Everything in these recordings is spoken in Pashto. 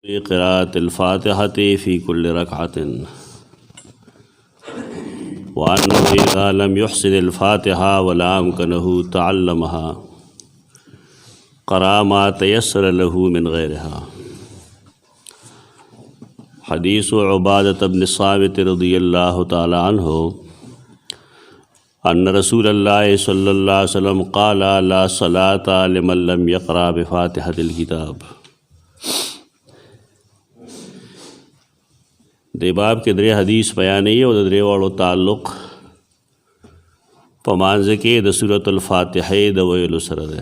قراءة الفاتحة في كل ركعة وأنه إذا لم يحسن الفاتحة ولا أمكنه تعلمها قرأ ما تيسر له من غيرها. حديث عبادة بن الصامت رضي الله تعالى عنه أن رسول الله صلى الله عليه وسلم قال لا صلاة لمن لم يقرأ بفاتحة الكتاب. دې باب کې درې حدیث بیانوي او د درې واړو تعلق په مانځ کې د سورۃ الفاتحه د ویلو سره ده.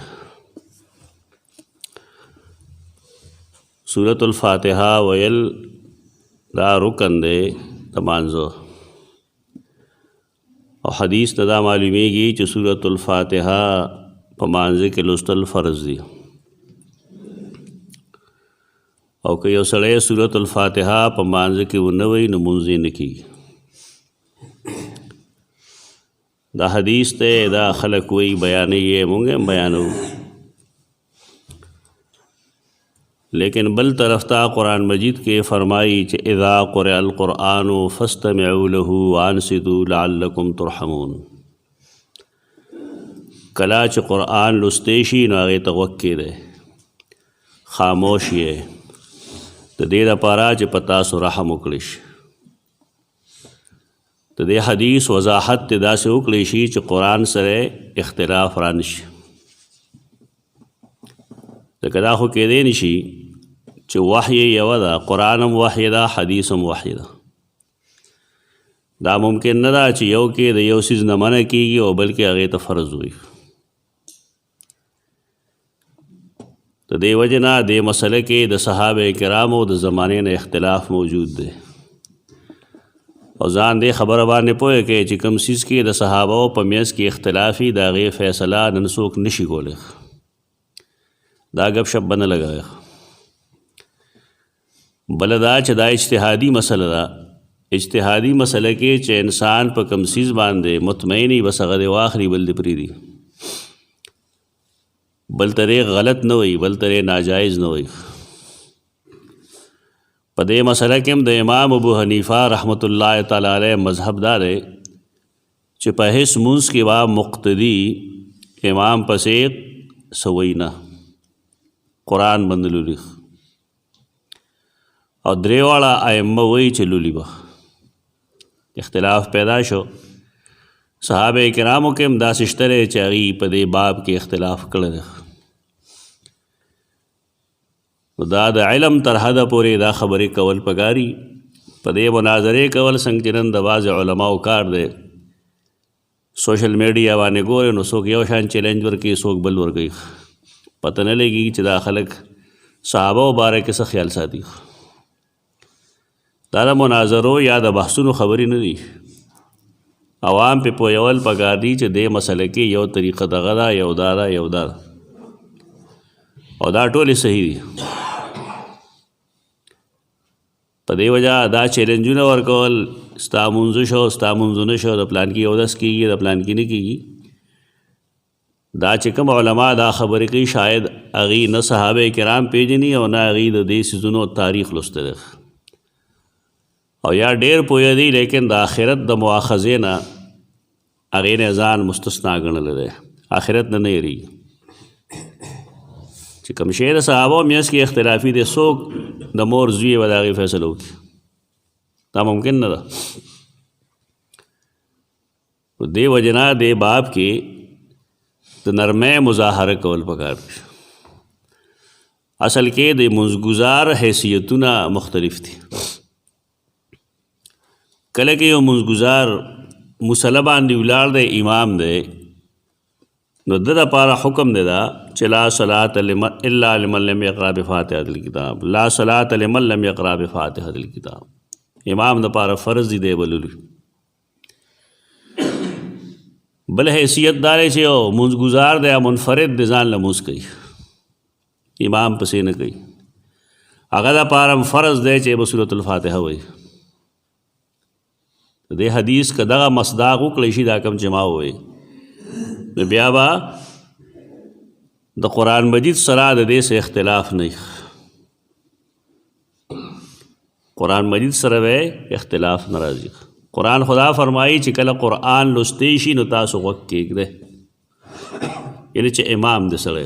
سورۃ الفاتحه ویل دا رکن دی د مانځو او حدیث دا معلومیږي چې سورۃ الفاتحه په مانځ کې لوستل فرض دي او که یو سړی سورۃ الفاتحه په مانځ کې ونه وی نو مونځ یې نه کېږي. دا حدیث ته دا خلک وی بیانوي مونږ هم بیانو، لیکن بل طرف ته قرآن مجید کې فرمایي چې اذا قرئ القرآن فاستمعوا له وانصتوا لعلکم ترحمون. کله چې قرآن لوستی شي نو هغې ته غوږ کېږدئ، خاموش یې، د دې لپاره چې په تاسو رحم وکړی شي. د دې حدیث وضاحت ته داسې وکړی شي چې قرآن سره اختلاف را نشي. ځکه دا خو کېدی نشي چې وحی یوه ده، قرآن هم وحی ده، حدیث هم وحی ده. دا ممکن نه ده چې یو کې د یو څیز نه منع کېږي او بلکې هغې ته فرض وي. د دې وجې نه دې مسله کې د صحابه کرامو د زمانې نه اختلاف موجود دی او ځان دې خبره باندې پوهه کې چې کوم څیز کې د صحابو په منځ کې اختلافي د هغې فیصله نن څوک نشي کولی. دا ګپ شپ به نه لګوئ. بله دا چې دا اجتهادي مسله ده. اجتهادي مسله کې چې انسان په کوم څیز باندې مطمئن وي بس هغه دې واخلي بل دې پرېږدي، بل طرح غلط نه وي، بل طرح ناجائز نه وي. په دې مسله کې هم د امام ابو حنیفه رحمت الله تعالی علیه مذهب دا دی چې په هیڅ مونځ کې به مقتدي امام پسې سوی نه، قرآن باندې لولي، او درې واړه ائمه وایي چې لولي به. اختلاف پیدا شو. صحابه کرامو کې هم داسې شته دی چې هغوی په دې باب کې اختلاف کړی دی. نو دا د علم تر حده پورې دا خبرې کول پکاري. په دې مناظرې کول څنګه چې نن د بعضې علماو کار دی، سوشل میډیا باندې ګورې نو څوک یو شان چیلنج ورکوي، څوک بل ورکوي، پته نه لګي چې دا خلک صحابو باره کې څه خیال ساتي. دا د مناظرو یا د بحثونو خبرې نه دي. عوام په پویول پکار دي چې دې مسله کې یو طریقه دغه ده، یو دا ده، یو دا ده، او دا ټولې صحیح دي. په دې وجه دا چیلنجونه ورکول ستا مونځ شو، ستا مونځ نه شو، د پلان کې اودس کېږي، د پلان کې نه کېږي، دا چې کوم علما دا خبرې کوي شاید هغوی نه صحابه کرام پیژني او نه هغوی د دې څیزونو تاریخ لوستی دی، او یا ډېر پوه دي لیکن د آخرت د مؤاخذې نه هغې نه ځان مستثنا ګڼلی دی، آخرت نه یېرېږي. چې کوم شی د صحابو منځ کې اختلافي دی، څوک د مور زوی به د هغې فیصله وکړي؟ دا ممکن نه ده. دې وجې نه دې باب کې د نرمۍ مظاهره کول پکار دي. اصل کې د منځګزار حیثیتونه مختلف دي. کله کې یو منځګزار مصلی باندې ولاړ دی، امام دی، نو د دپاره حکم دی دا چې لا صلاة الا لمن لم یقرأ بفاتحة الکتاب، لا صلاة لمن لم یقرأ بفاتحة الکتاب. امام دپاره فرض دی دی بللي. بل حیثیت دا دی چې یو منځګزار دی منفرد دی، ځان له مونځ کوي، امام پسې نه کوي، هغه دپاره هم فرض دی چې به سورۃ الفاتحه وایي. د دې حدیث که دغه مصداق وکړی شي دا کوم چې ما ووایي، نو بیا به د قرآن مجید سره د دې څه اختلاف نه. قرآن مجید سره به اختلاف ناراضي. قرآن خدا فرمایي چې کله قرآن لوستی شي نو تاسو غوږ کېږدئ، یعنی چې امام دې سړی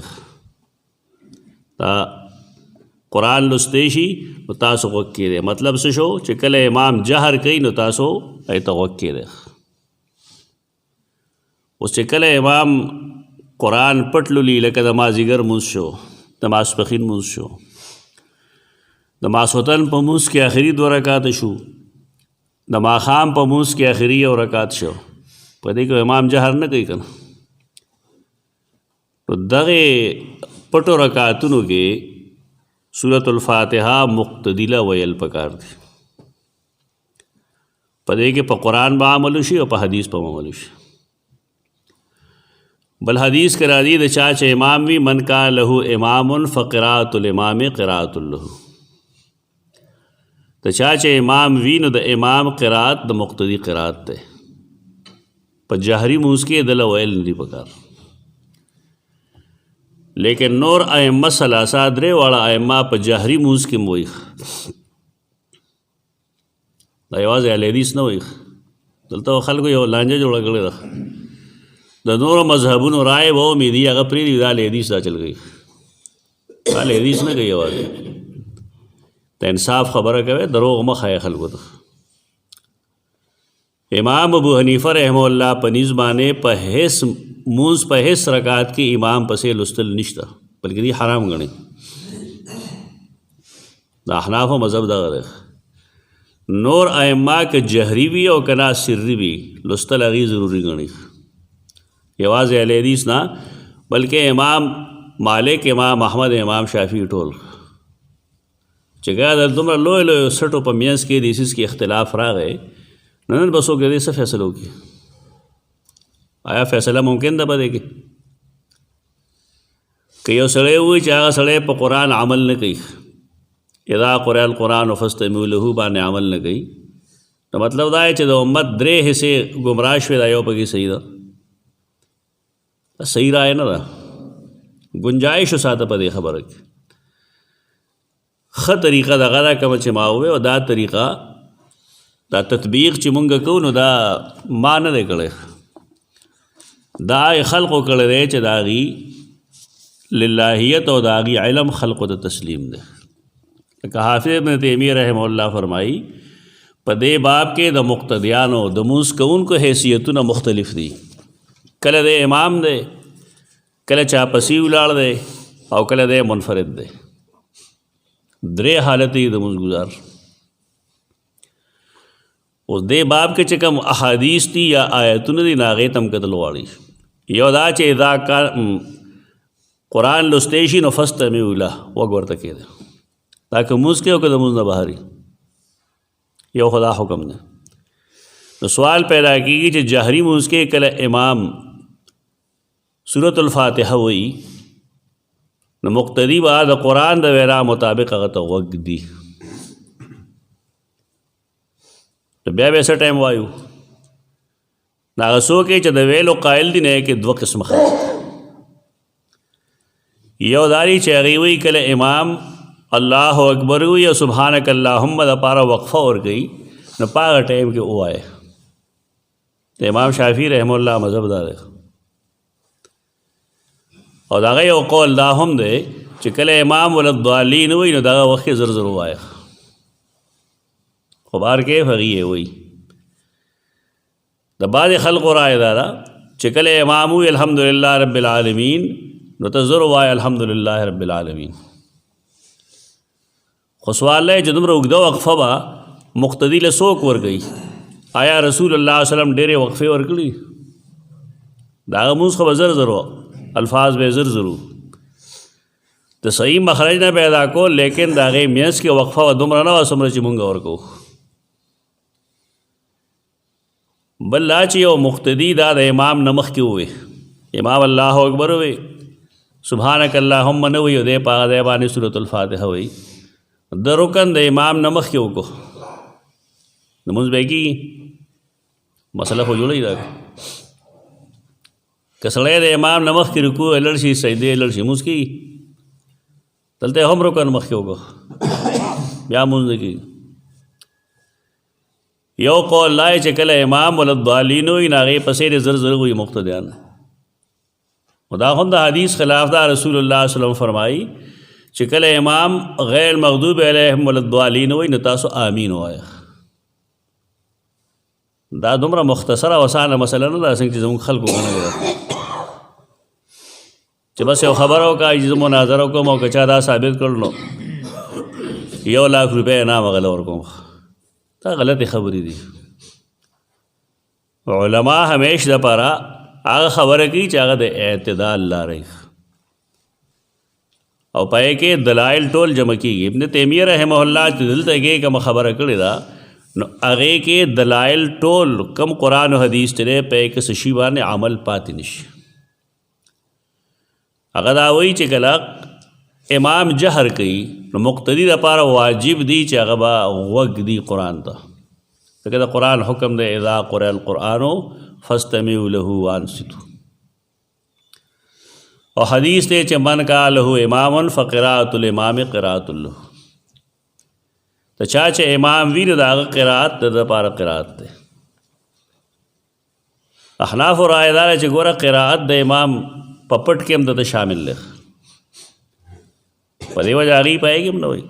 دا قرآن لوستی شي نو تاسو غوږ کېږدئ. مطلب څه شو چې کله امام جهر کوي نو تاسو هغې ته غوږ کېږدئ. اوس چې کله امام قرآن پټ لولي، لکه د مازدیګر مونځ شو، د ماسپښین مونځ شو، د ماسخوتن په مونځ کې آخري 2 رکعات شو، د ماښام په مونځ کې آخري 1 رکعت شو، په دې کې امام جهر نه کوي که نه. نو دغې پټو رکعتونو کې سورة الفاتحه مقتدیله ویل پکار دي. په دې کې په قرآن به عمل شي او په حدیث په عمل شي. بل حدیث کې راځي د چا چې امام وي، من کان له امام فقراءة الامام قراءة له. د چا چې امام وي نو د امام قرات د مقتدی قرات دی. په جهري مونځ کې دله ویل نه دي پکار. لیکن نور ائمه ثلاثه درې واړه ائمه په جهري مونځ کې موي، دا یوازې اهل حدیث نه وایي، دلته خلکو یو لانجه جوړه کړې ده. د نورو مذهبونو رائے به امیدي هغه پرېږدي، دا اهل حدیث دا چل گئی، دا اهل حدیث نه کوي. یوازې د انصاف خبره کوي، دروغ مه ښایه خلکو ته. امام ابو حنیفه رحمه الله په نیز باندې په هیڅ مونځ په هیڅ رکعت کې امام پسې لوستل نشته، بلکې دی حرام ګڼي. د احنافو مذهب دغه دی. نور ائمه که جهري وي او که نه سري وي لوستل هغې ضروري ګڼي. یوازې اهل حدیث نه بلکې امام مالک، امام احمد، امام شافعي ټول چې ګا دومره لوی لوی سټو په میانس کې د اساس کې اختلاف راغی، نن به څوک د دې څه فیصله وکړي؟ آیا فیصله ممکن ده په دې کې؟ که یو سړی ووایي چې هغه سړی په قرآن عمل نه کوي، اذا قرئ القرآن فاستمعوا له باندې عمل نه کوي، نو مطلب دا چې د امت 3 حصے ګمراه شوي، دا یو پکې صحیح ده، صحیح رائے نه ده. گنجائش وساته په دې خبره کې. ښه طریقه دغه ده کومه چې ما ووایي، او دا طریقه دا تطبیق چې مونږ کوو نو دا ما نه دی کړی، دا خلقو کړی دی چې د هغې للهیت او د هغې علم خلقو ته تسلیم دی. لکه حافظ ابن تیمیه رحمه الله فرمایي په دې باب کې د مقتدیانو د مونځ کوونکو حیثیتونه مختلف دي. کله د امام دی، کله چاپسی ولاړ دی، او کله د منفرد دی. 3 حالت یې د مونځ ګزار. اوس دې باب کې چې کوم احادیث دي یا آیتونه دي هغې ته هم کتل غواړي. یو دا چې اذا قرآن لوستی شي نو فاستمعوا له، غوږ ورته کېږدئ. دا که مونځ کې او که د مونځ نه بهر یو خدا حکم دی. نو سوال پیدا کېږي چې جهري مونځ کې کله امام سورة الفاتحه وایي نو مقتدی به د قرآن د وینا مطابق هغه ته غوږ دي. نو بیا به څه ټایم وایو؟ هغه څوک چې د ویلو قایل دي نه کې 2 قسمه خلک. یو داری چې هغې وایي کله امام الله اکبر وایي او سبحانک اللهم دپاره وقفه ورکوي نو په هغه ټایم کې ووایه. د امام شافعي رحمه الله مذهب دا دی. او دغه یو قول دا هم دی چې کله امام وللضالین وایي نو دغه وخت کې زر زر ووایه. خو بهر کیف هغې یې وایي. د بعضې خلقو رایه دا ده چې کله امام وایي الحمدلله رب العالمین نو ته زر ووایه الحمدلله رب العالمین. خو سوال دی چې دومره اوږده وقفه به مقتدي له څوک ورکوي؟ آیا رسول الله صلی الله علیه وسلم ډېرې وقفې ورکړي؟ د هغه مونځ خو به زر زر الفاظ به زر زر د صحیح مخرج نه پیدا کول، لیکن د هغې منځ کې وقفه به دومره نه وه څومره چې مونږ ورکوو. بل لا چې یو مقتدي دا د امام نه مخکې ووایي، امام الله اکبر ووایي، سبحانک اللهم نه وایي، او دی په هغه ځای باندې سورة الفاتحه وایي، د رکن د امام نه مخکې وکړو لمونځ به یې کېږي؟ مسله خو جوړوي دا. که سړی د امام نه مخکې رکوع یې لړ شي، سجدې یې لړ شي، مونځ کېږي؟ دلته یې هم رکن مخکې وکړو بیا مونځ نه کېږي. یو قول لای چې کله امام ولضالین وي نو هغې پسې د زر زر وي مقتدیان. دا هم د حدیث خلاف دا. رسول الله صلی الله علیه وسلم فرمایي چې کله امام غیر مغضوب علیهم ولضالین وي نو تاسو آمین وایه. دا دومره مختصره او اسانه مسله نه ده څنګه چې زموږ خلکو ونه ده چې بس یو خبره وکړه چې زه مناظره وکړم او که چا دا ثابت کړل نو 1,00,000 روپۍ انعام هغه ورکوم. دا غلطې خبرې دي. علما همیش دپاره هغه خبره کوي چې هغه د اعتدال لارې او پای کې دلایل ټول جمع کېږي. ابن تیمیه رحمه الله چې دلته کې کومه خبره کړې ده نو هغې کې دلایل ټول کم قرآن و حدیث چې دی په کې څه شي باندې عمل پاتې نشي. هغه دا وایي چې کله امام جهر کوي نو مقتدی دپاره واجب دی چې هغه به غوږ دی قرآن ته، ځکه د قرآن حکم دی اذا قرئ القرآن فاستمعوا له وانصتوا. او حدیث دی چې من کان له امام فقراءة الامام قراءة له. ته چا چې امام وي نو د هغه قرات د دپاره قرات دی. احناف رایه دا چې ګوره قرات د امام په پټ کې هم دته شامل دی، په دې وجه هغې پای کې هم نه وایي.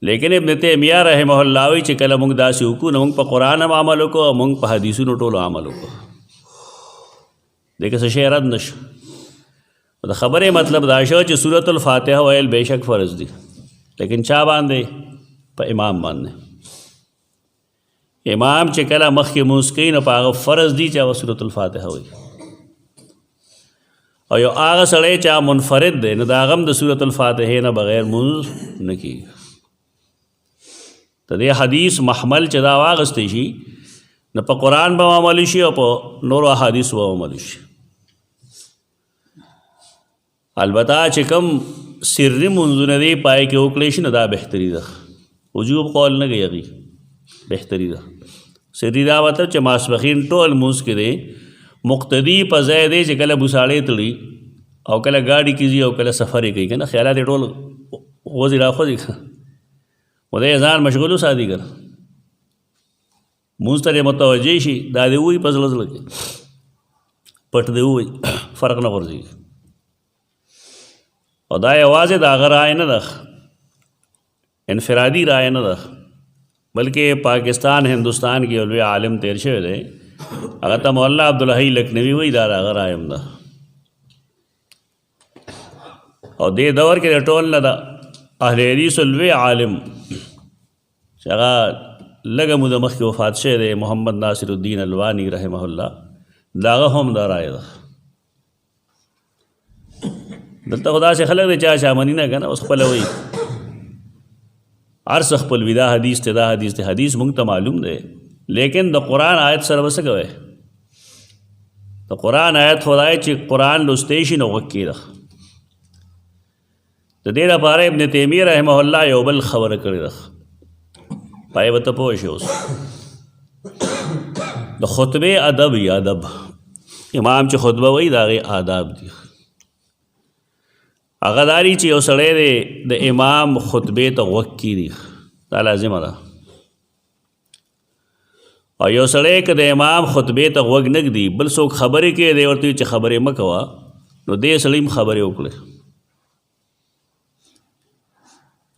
لیکن ابن تیمیه رحمه الله وایي چې کله موږ داسې وکړو نو موږ په قرآن هم عمل وکړو او موږ په حدیثونو ټولو عمل وکړو، دې کې څه شی رد نه شو. د خبرې مطلب دا شو چې سورة الفاتحه ویل بېشک فرض دي، لیکن چا باندې؟ په امام باندې. امام چې کله مخکې مونځ کوي نو په هغه فرض دي چې هغه سورة الفاتحه وایي، او یو هغه سړی چې منفرد دی نو د هغه هم د سورة الفاتحې نه بغیر مونځ نه کېږي. د دې حدیث محمل چې دا واغستی شي نو په قرآن به عمل شي او په نورو احادیث به عمل شي. البته چې کوم سری منځونه دی پای کې وکړی شي نو دا بهتري ده، وجوب قول نه کوي، هغې بهتري ده. سری دا مطلب چې ماسپښین ټول مونځ کې دی مقتدي په ځای دی چې کله بوساړې تړي او کله ګاډي کې ځي او کله سفر یې کوي که نه، خیالات یې ټول غوځي راخوځي و دی ځان مشغول وساتي که نه، مونځ ته دې متوجه شي دا دې ووایي په زړه زړه کې، پټ دې ووایي فرق نه غورځېږي. او دا یوازې د هغه رایه نه ده، انفرادي رایه نه ده، بلکې پاکستان هندوستان کې یو لوی عالم تیر شوی دی هغه ته مولا عبدالحی لکھنوی وایي، دا د هغه رایه هم ده. او دې دور کې د ټول نه ده اهل حدیث لوی عالم چې هغه لږه موده مخکې وفات شوی دی محمد ناصر الدین الوانی رحمه الله، د هغه هم دا رایه ده. دلته خو داسې خلک دی چا شامني نه که نه، اوس خپله وایي هر څه خپل وي، دا حدیث دی دا حدیث دی. حدیث موږ ته معلوم دی، لیکن د قرآن آیت سره به څه کوئ؟ د قرآن آیت خو دا چې قرآن لوستی شي نو غوږ کېږده. د دې لپاره ابن تیمیه رحمه الله یو بل خبره کړې ده، پای به ته پوه شې. اوس د خطبې ادب یا ادب، امام چې خطبه وایي د هغې آداب دي. هغه داري چې یو سړی دی د امام خطبې ته غوږ کېږدي، دا لازمه ده. او یو سړی که د امام خطبې ته غوږ نه ږدي بل څوک خبرې کوي دی ورته چې خبرې مه کوه، نو دې سړي هم خبرې وکړې.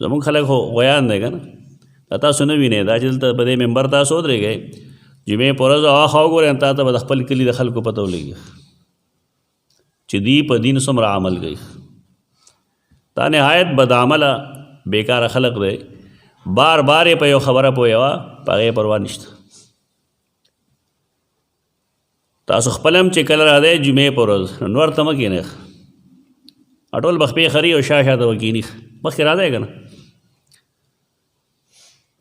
زمونږ خلک خو غویان دی که نه، دا تاسو نه وینئ، دا چې دلته په دې ممبر تاسو ودرېږئ جمعې په ورځ هاخوا وګورئ تا ته به د خپل کلي د خلکو پته ولګي چې دوی په دین څومره عمل کوي. دا نهایت بدعمله بیکاره خلق دی، بار بار یې په یو خبره پوهوه په هغې پروا نشته. تاسو خپل هم چې کله راځئ جمعې په ورځ نور ته مه کښېنئ، ټول به خپې خري او شا شاته به کښېني، مخکې راځئ که نه.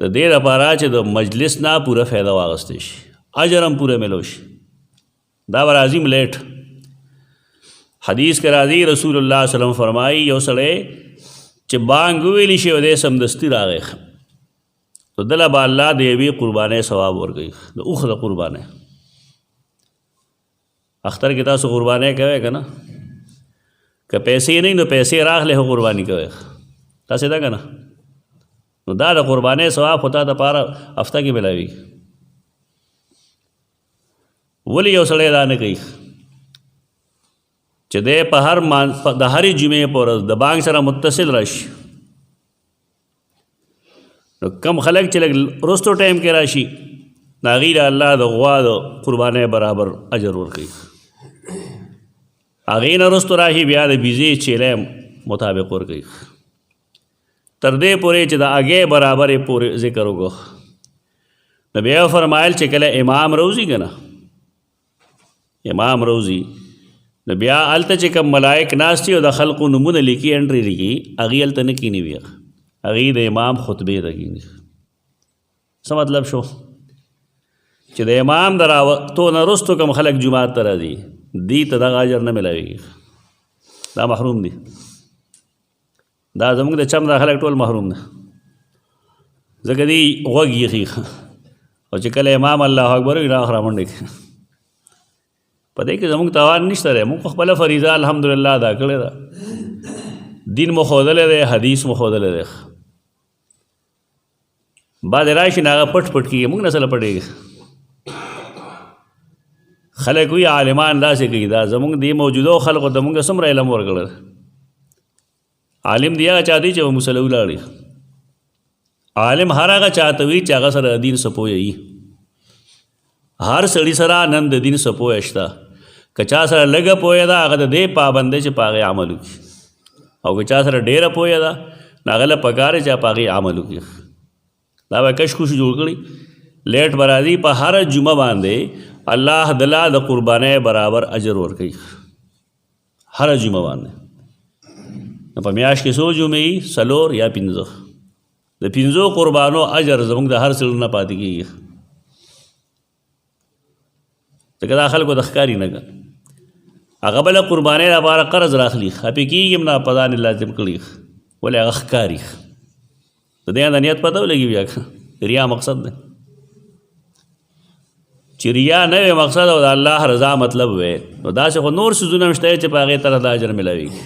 د دې لپاره چې د مجلس نه پوره فایده واخیستی شي، اجر هم پوره میلو شي. دا به راځي لیټ. حدیث کې راځي رسول الله صلی الله علیه وسلم فرمایي یو سړی چې بانګ وویلی شي او دی سمدستي راغی نو دله به الله د یوې قربانۍ ثواب ورکوي، د اوښ د قربانۍ. اختر کې تاسو قربانۍ کوئ که نه، که پیسې نه نو پیسې راغلې خو قرباني کوئ، تاسې ده که نه. نو دا د قربانۍ ثواب خو تا دپاره هفته کې ملاوي. ولې یو سړی دا نه کوي چې دی په د هرې جمعې په ورځ د بانک سره متصل راشي؟ نو کم خلک چې لږ وروستو ټایم کې راشي نو هغوی له الله د غوا د قربانۍ برابر اجر ورکوي. هغې نه وروستو راشي بیا د بیزې چیلۍ مطابق ورکوي تر دې پورې چې د هغې برابر یې پورې ذکر وکړو. نو بیا فرمایل چې کله امام روزي که نه امام روزي نو بیا هلته چې کوم ملائک ناست دي او د خلقو نومونه لیکي انټري لیکي هغوی هلته نه کیني بیا هغوی د امام خطبې ته کیني. څه مطلب شو چې د امام د راوتو نه وروستو کوم خلک جومات ته راځي دي ته دغه اجر نه میلاویږي دا محروم دي. دا زموږ د چم دا خلک ټول محروم ده ځکه دی غوږ یخي او چې کله امام الله اکبر وي راخ رامنډې کوي. په دې کې زموږ توان نشته دی. موږ خپله فریضه الحمدلله ادا کړې ده دین مو ښودلی دی حدیث مو ښودلی دی. بعد راشي نه هغه پټ پټ کېږي موږ نه سره پټېږي. خلک وي عالمان داسې کوي دا زموږ دې موجودو خلقو د موږ څومره علم ورکړی عالم دی هغه چا دی چې مسله ولاړي. عالم هر هغه چاته وي چې هغه سره د دین څه پوهه وي. هر سړي سره نن د دین څه پوهه شته. که چا سره لږه پوهه ده هغه د دې پابند دی چې په هغې عمل وکړي او که چا سره ډېره پوهه ده نو هغه له پکار دی چې په هغې عمل وکړي. دا به کش کش جوړ کړي لیټ به راځي په هره جمعه باندې الله دله د قربانۍ برابر اجر ورکوي هره جمعه باندې. نو په میاشت کې څو جمعې وي 4 یا 5 د 5 قربانو اجر زموږ د هر سړي نه پاتې کېږي. ځکه دا خلکو د ښکاري نه که هغه بله قربانۍ لپاره قرض راخلي خفې کېږي هم نه په ځان یې لازم کړي ولې هغه ښکاري د دې نه د نیت پته ولګي بیا ریا مقصد دی. چې ریا نه وي مقصد او د الله رضا مطلب وی نو داسې خو نور څیزونه هم شته چې په هغې طرح د اجر میلاویږي.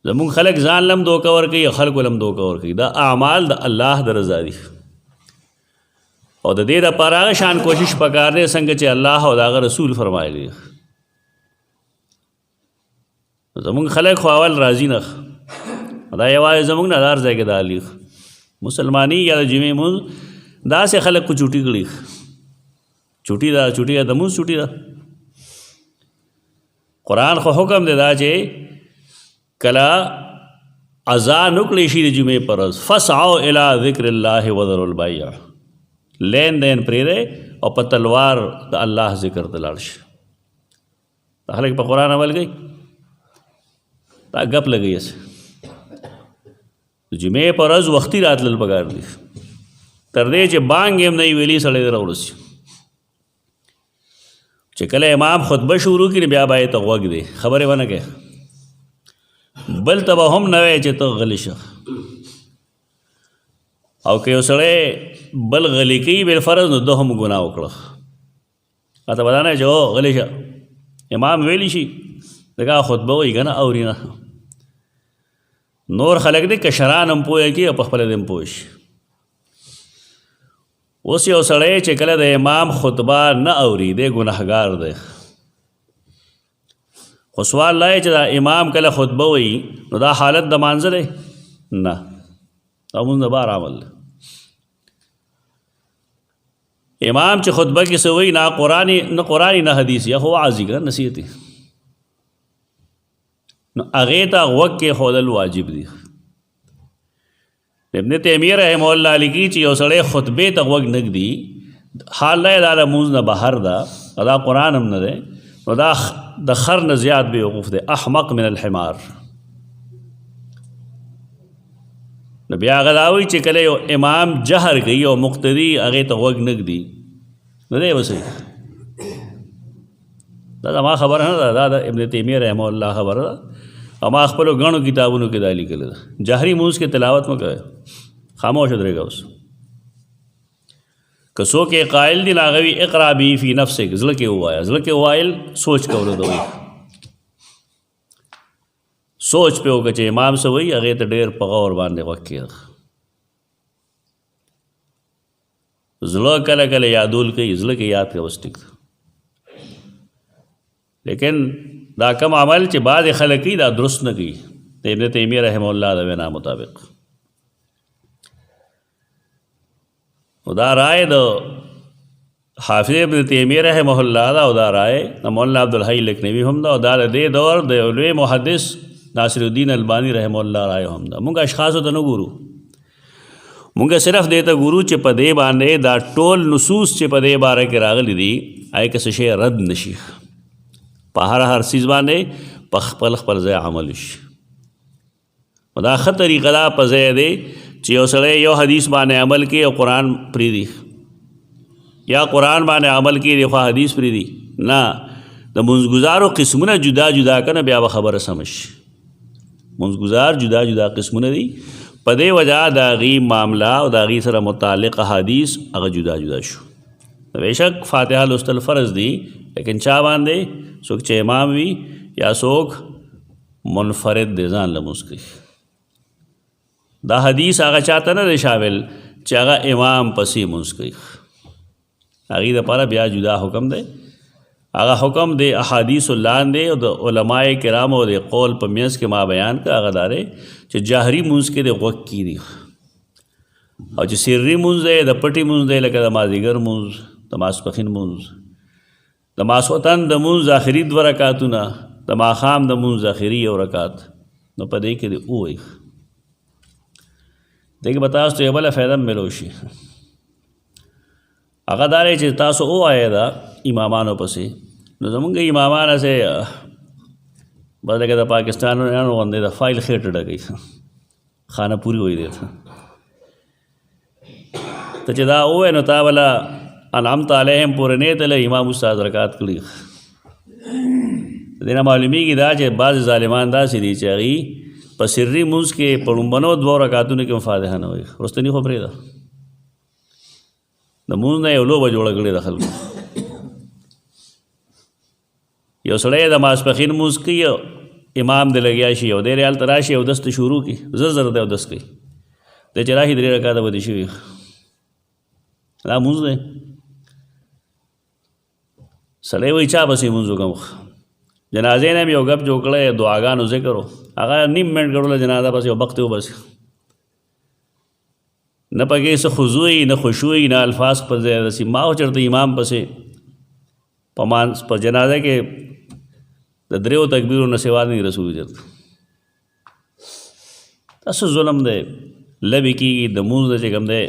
زمونږ خلک ځان لم دوکه ورکوي او خلکو لم دوکه ورکوي. دا اعمال د الله د رضا دي او د دې دپاره هغه شان کوشش پکار دی څنګه چې الله او د هغه رسول فرمایلی. زمونږ خلک خو اول راضي نه دا یوازې زمونږ نه هر ځای کې دا حالي مسلماني یا د جمعې مونځ داسې خلک کو چوټي کړي چوټي ده د مونځ چوټي ده. قرآن خو حکم دی دا چې کله اذان وکړی شي د جمعې پر ورځ فسعوا الی ذکر الله وذروا البیع لین دین پرېږدئ او په تلوار د الله ذکر ته لاړ شي. دا خلک په قرآن عمل کوي دا ګپ لګوي. د جمعې په ورځ وختي راتلل پکار دي تر دې چې بانګ هم نه وي ویلي سړی ته راورسي. چې کله امام خطبه شروع کړي بیا به یې ته غوږ دی خبرې ونه کوي بل ته به هم نه وایي چې ته غلی شه. او که یو سړی بل غلی کوي بالفرض نو ده هم ګناه وکړه اته به دا نه چې غلی شه امام ویلی شي دغه خطبه وایي که نه اوري نه. نور خلک دی کشران هم پوهه کړي او په خپله دې هم پوه شي. اوس یو سړی چې کله د امام خطبه نه اوري دی ګناهګار دی. خو سوال دا چې دا امام کله خطبه وایي نو دا حالت د مانځه دی نه دا مونځ د بار عمل دی. امام چې خطبه کې څه وایي نه قرآني نه حدیث یا خو وعظي که نصیحتي نو هغې ته غوږ کېښودل واجب دي. ابن تیمیه رحمه الله لیکي چې یو سړی خطبې ته غوږ نه ږدي حال دا د لمونځ نه بهر ده او دا قرآن هم نه دی نو دا د خر نه زیات بیوقوف دی احمق من الحمار. نو بیا هغه دا وایي چې کله یو امام جهر کوي او مقتدي هغې ته غوږ نه ږدي نو دی به صحیح. دا زما خبره نه ده دا د ابن تیمیه رحمه الله خبره ده او ما خپلو ګڼو کتابونو کې دا لیکلې ده. جهري مونځ کې تلاوت مه کوئ خاموش ودرېږه. اوس که څوک یې قایل دي نو هغه وي اقرا به فی نفسک زړه کې ووایه. زړه کې ووایل سوچ کولو ته وایي سوچ په وکړه چې امام څه وایي، هغې ته ډېر په غور باندې غوږ کېږه. زړه کله کله یادول کوي، زړه کې یاد کوه بس ټیک ده. لیکن دا کم عمل چې بعضې خلک کوي دا درست نه کوي د ابن تیمیه رحمه الله د وینا مطابق. او دا رائے د حافظ ابن تیمیه رحمه الله دا، او دا رائے د مولانا عبدالحی لکنوی هم دا، او دا د دې دور د لوی محدث ناصر الدین البانی رحمه الله رائے هم دا. مونږ اشخاصو ته نه ګورو، مونږ صرف دې ته ګورو چې په دې باندې دا ټول نصوص چې په دې باره کې راغلي دي هغې که څه شی رد نه شي، په هر څیز باندې په خپل ځای عمل وشي. نو دا ښه طریقه ده په ځای دی چې یو سړی یو حدیث باندې عمل کوي او قرآن پرېږدي، یا قرآن باندې عمل کوي خو حدیث پرېږدي. نه، د منځګزارو قسمونه جدا جدا کنه، بیا به خبره سمه شي. منځګزار جدا جدا قسمونه دي، په دې وجه د هغې معامله او د هغې سره متعلق احادیث هغه جدا جدا شو. بېشک فاتحه لوستل فرض دي، لیکن چا باندې؟ څوک چې امام وي یا څوک منفرد دی ځان له لمونځ کوي. دا حدیث هغه چاته نه دی شامل چې هغه امام پسې لمونځ کوي، هغې دپاره بیا جدا حکم دی. هغه حکم د احادیث لاندې او د علماء کرامو د قول په منځ کې ما بیان کړه، هغه دا دی چې جهري لمونځ کې د غوږ کېږدي، او چې سري لمونځ دی د پټي لمونځ دی لکه د مازدیګر لمونځ، د ماسپښین لمونځ، د ماسخوتن د لمونځ آخري 2 رکعتونه، د ماښام د لمونځ آخري 1 رکعت، نو په دې کې د ووایي. دې کې به تاسو ته یوه بله فایده میلو شي، هغه دا دی چې تاسو ووایه دا امامانو پسې. نو زمونږ امامان هسې بس لکه د پاکستانیانو غوندې د فایل خېټه ډکوي، خانه پوري وایي دی ته. ته چې دا ووایې نو تا بله انعمت علیهم پورې نه تللی، امام استاد رکعت کړي. د دې نه معلومیږي دا چې بعضې ظالمان داسې دي چې هغې په سري لمونځ کې په لومبنو 2 رکعتونو کې هم فاتحه نه وایي، وروستني خو پرېږده. د لمونځ نه یو لوبه جوړه کړې د خلکو. یو سړی د ماسپښین لمونځ کوي، امام د لګیا شي او دی هلته راشي اودس ته شروع کړي، زر زر دی اودس کوي، دی چې راشي 3 رکعته به دې شوي. دا لمونځ دی؟ سړی وایي چا پسې لمونځ وکړم؟ جنازې نه هم یو ګپ جوړ کړی، دعاګانو ذکر و، هغه نیم منټ ګډوله جنازه پسې یو وخت یې وباسي، نه پکې څه خضوع نه خشوع نه الفاظ پر ځای رسي. ما چېرته امام پسې په جنازه کې د 3 تکبیرو نه سوا نه رسول چېرته. دا څه ظلم دی، لبې کېږي د لمونځ د چې کوم دی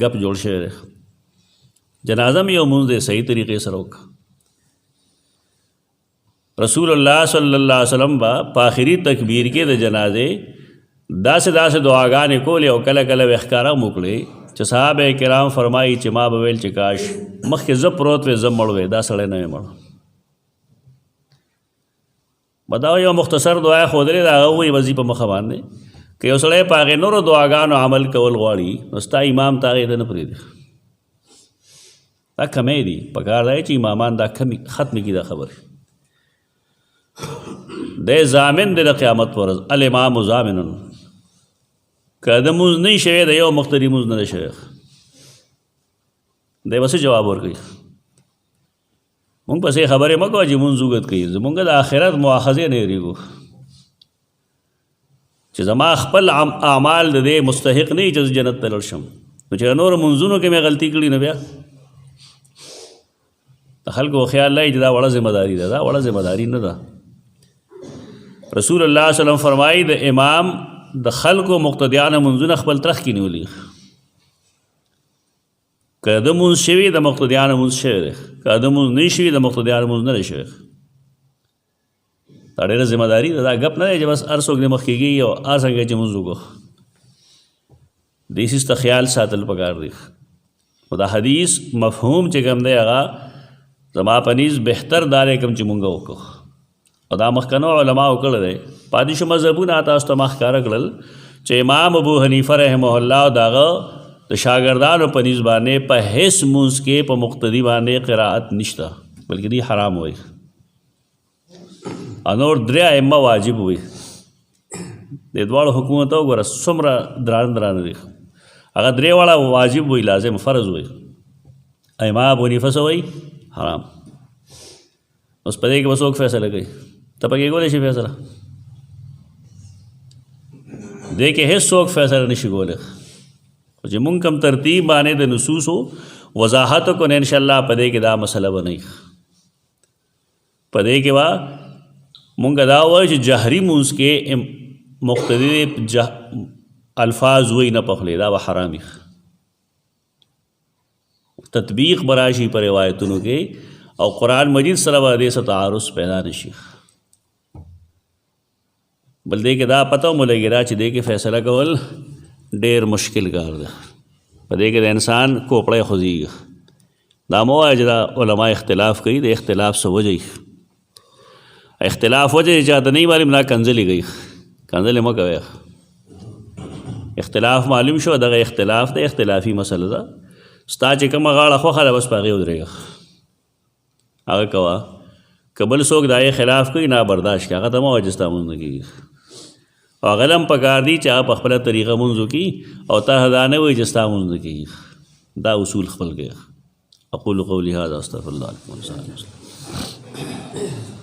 ګپ جوړ شوی دی. جنازه مې یو لمونځ دی صحیح طریقې سره وکړه. رسول الله صلی الله علیه وسلم با په آخري تکبیر کې د جنازې داسې دعاګانې کولې او کله کله به ښکاره هم وکړې چې صحابه کرام فرمایي چې ما به ویل چې کاش مخکې زه پروت وې زه مړ وې، دا سړی نه وې مړ. به دا یو مختصر دعا ښودلې د هغه وایي وظیفه مخه باندې که یو سړی په هغې نورو دعاګانو عمل کول غواړي نو ستا امام ته هغې ته نه پرېږدي. دا کمی دي، پکار دی چې امامان دا ختمې کړي دا خبرې. دی ضامن دی د قیامت په ورځ، الامام ضامن. که د لمونځ نه وي شوی د یو مقتدي لمونځ نه دی شوی، دی به څه جواب ورکوي؟ مونږ پسې خبرې مه کوه چې لمونځ اوږد کوي. زمونږ د آخرت مواخذې نه هېرېږو چې زما خپل اعمال د دې مستحق نه وي چې زه جنت ته لاړ شم. نو چې نورو لمونځونو کې مې غلطي کړي نو بیا د خلکو خیال لای چې دا وړه ذمہداري ده. دا وړه ذمہداري نه ده. رسول الله صلی الله علیه وسلم فرمایي د امام د خلکو مقتدیانو منځونه خپل ترخ کې نیولي. که د لمونځ شوي د مقتدیانو لمونځ شوی دی، که د لمونځ نه شوي د مقتدیانو لمونځ نه دی شوی. دا ډېره ذمہداري ده. دا ګپ نه دی چې بس هر څوک دې مخکې کېږي او هر څنګه چې لمونځ وکړو. دې څیز ته خیال ساتل پکار دی. خو دا حدیث مفهوم چې کوم دی هغه زما په نیز بهتر دا دی کوم چې مونږ وکړو. او دا مخکنو علماو کړی دی. پاتې شو مذهبونه تاسو ته ما ښکاره کړل چې امام ابو حنیفه رحمه الله د هغه د شاګردانو په نیز باندې په هیڅ لمونځ کې په مقتدي باندې قرائت نشته، بلکې دی حرام وایي. او نور 3 ائمه واجب وایي. د دواړو حکومت وګوره څومره درانه دي. هغه درې واړه واجب وي، لازم فرض وي. امام ابو حنیفه څه وایي؟ حرام. اوس په دې کې به څوک فیصله کوي؟ ته پکې کولی شي فیصله؟ دې کې هېڅوک فیصله نشي کولی. خو چې مونږ کوم ترتیب باندې د نصوصو وضاحت کو نه انشاءالله په دې کې دا مسله به نه وي. په دې کې به مونږ دا وایو چې جهري مونځ کې مقتدي الفاظ وی نه پخلی، دا به حرام وي. تطبیق براشي په روایتونو کې او قرآن مجید سره به دې څه تعارض پیدا نشي. بل دې کې دا پته مو لګي را چې دې کې فیصله کول ډېر مشکل کار دی. په دې کې د انسان کوپړی خوځېږي. دا مو وایه چې دا علما اختلاف کوي، د اختلاف څه وجه اختلاف وجه چې چاته نه معلوم، نه کنځلې کوي. کنځلې مه کوئ. اختلاف معلوم شو، دغه اختلاف د اختلافي مسله ده. ستا چې کومه غاړه خوښه ده بس په هغې ودرېږه، هغه کوه. که بل څوک د هغې خلاف کوي نه برداشت کړي، هغه ته مه وایه چې ستا مونځ نه کېږي. او هغه هم پکار دي چې هغه په خپله طریقه مونځ وکړي او تا دا نه وایي چې ستا مونځ نه کېږي. دا اصول خپل کړئ. اقول قولي هذا استغفر الله لكم ولسائر المسلمين.